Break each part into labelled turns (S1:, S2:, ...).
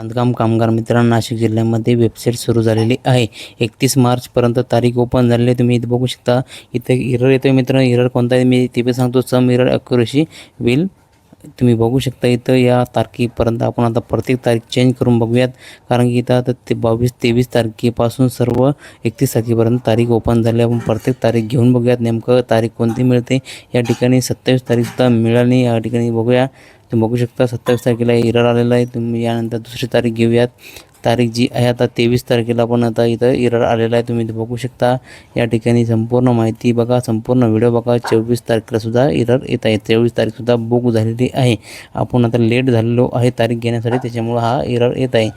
S1: बांधकाम कामगार मित्रांनो, नाशिक जिल्ह्यामध्ये वेबसाईट सुरू झालेली आहे. 31 मार्चपर्यंत तारीख ओपन झालेली आहे. तुम्ही इथे बघू शकता. इथे एरर येतोय मित्रांनो. एरर कोणता आहे मी ते पण सांगतो. सम एरर अॅक्युरसी विल तुम्ही बघू शकता. इथं या तारखेपर्यंत आपण आता प्रत्येक तारीख चेंज करून बघूयात. कारण की इथं आता ते 22-23 तारखेपासून सर्व 31 तारखेपर्यंत तारीख ओपन झाली. आपण प्रत्येक तारीख घेऊन बघूयात नेमकं तारीख कोणती मिळते. या ठिकाणी 27 तारीखसुद्धा मिळाली. या ठिकाणी बघूया. तुम्ही बघू शकता 27 तारखेला एरर आलेला आहे. तुम्ही यानंतर दुसरी तारीख घेऊयात. तारीख जी आहे आता 23 तारखेला पण आता इथं एरर आलेला आहे. तुम्ही बघू शकता. या ठिकाणी संपूर्ण माहिती बघा, संपूर्ण व्हिडिओ बघा. 24 तारखेला सुद्धा एरर येत आहे. 23 तारीखसुद्धा बुक झालेली आहे. आपण आता लेट झालेलो आहे तारीख घेण्यासाठी, त्याच्यामुळं हा एरर येत आहे.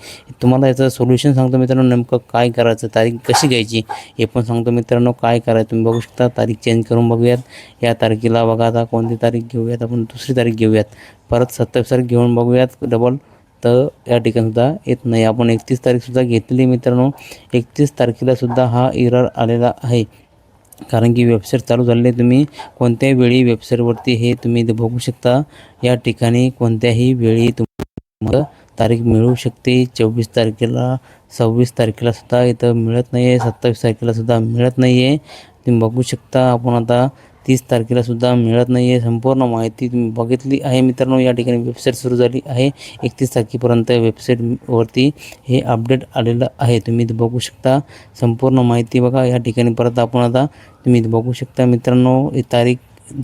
S1: तुम्हाला याचं सोल्युशन सांगतो मित्रांनो. नेमकं काय करायचं, तारीख कशी घ्यायची हे पण सांगतो मित्रांनो. काय करायचं तुम्ही बघू शकता. तारीख चेंज करून बघूयात. या तारखेला बघा आता कोणती तारीख घेऊयात. आपण दुसरी तारीख घेऊयात. परत 27 तारीख घेऊन बघूयात डबल. तर या ठिकाणीसुद्धा येत नाही. आपण 31 तारीखसुद्धा घेतली मित्रांनो. 31 तारखेलासुद्धा हा एरर आलेला आहे. कारण की वेबसाईट चालू झालेली आहे. तुम्ही कोणत्याही वेळी वेबसाईटवरती हे तुम्ही इथे बघू शकता. या ठिकाणी कोणत्याही वेळी तुम्हाला तारीख मिळू शकते. 24 तारखेला, 26 तारखेलासुद्धा इथं मिळत नाही आहे. 27 तारखेलासुद्धा मिळत नाही आहे. तुम्ही बघू शकता. आपण आता 30 तारखेलासुद्धा मिळत नाही आहे. संपूर्ण माहिती तुम्ही बघितली आहे मित्रांनो. या ठिकाणी वेबसाईट सुरू झाली आहे. 31 तारखेपर्यंत वेबसाईटवरती हे अपडेट आलेलं आहे. तुम्ही इथे बघू शकता. संपूर्ण माहिती बघा. या ठिकाणी परत आपण आता तुम्ही इथे बघू शकता मित्रांनो. ही तारीख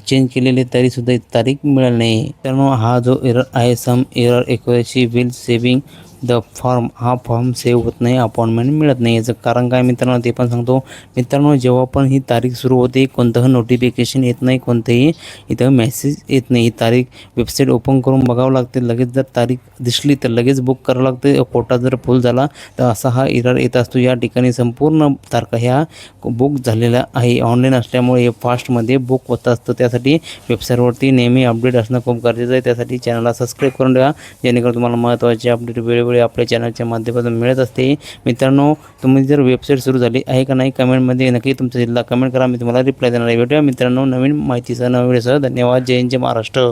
S1: चेंज केलेली तरीसुद्धा तारीख मिळाली नाही. मित्रांनो, हा जो एरर आहे some error accuracy will saving the form, हा फॉर्म सेव्ह होत नाही, अपॉइंटमेंट मिळत नाही. याचं कारण काय मित्रांनो ते पण सांगतो. मित्रांनो, जेव्हा पण ही तारीख सुरू होते कोणतंही नोटिफिकेशन येत नाही, कोणतेही इथं मेसेज येत नाही. ही तारीख वेबसाईट ओपन करून बघावं लागते. लगेच जर तारीख दिसली तर लगेच बुक करावं लागते. कोटा जर फुल झाला तर असा हा एरर येत असतो. या ठिकाणी संपूर्ण तारखा ह्या बुक झालेल्या आहे. ऑनलाईन असल्यामुळे हे फास्टमध्ये बुक होत असतं. त्यासाठी वेबसाईटवरती नेहमी अपडेट असणं खूप गरजेचं आहे. त्यासाठी चॅनलला सबस्क्राईब करून ठेवा, जेणेकरून तुम्हाला महत्त्वाचे अपडेट वेळोवेळी आपल्या चॅनलच्या माध्यमातून मिळत असते. मित्रांनो, तुम्ही जर वेबसाईट सुरू झाली आहे का नाही कमेंटमध्ये नक्की तुमचा जिल्हा कमेंट करा. मी तुम्हाला रिप्लाय देणार आहे. भेटूया मित्रांनो नवीन माहितीसह, नवीन व्हिडिओसह. धन्यवाद. जय हिंद, जय महाराष्ट्र.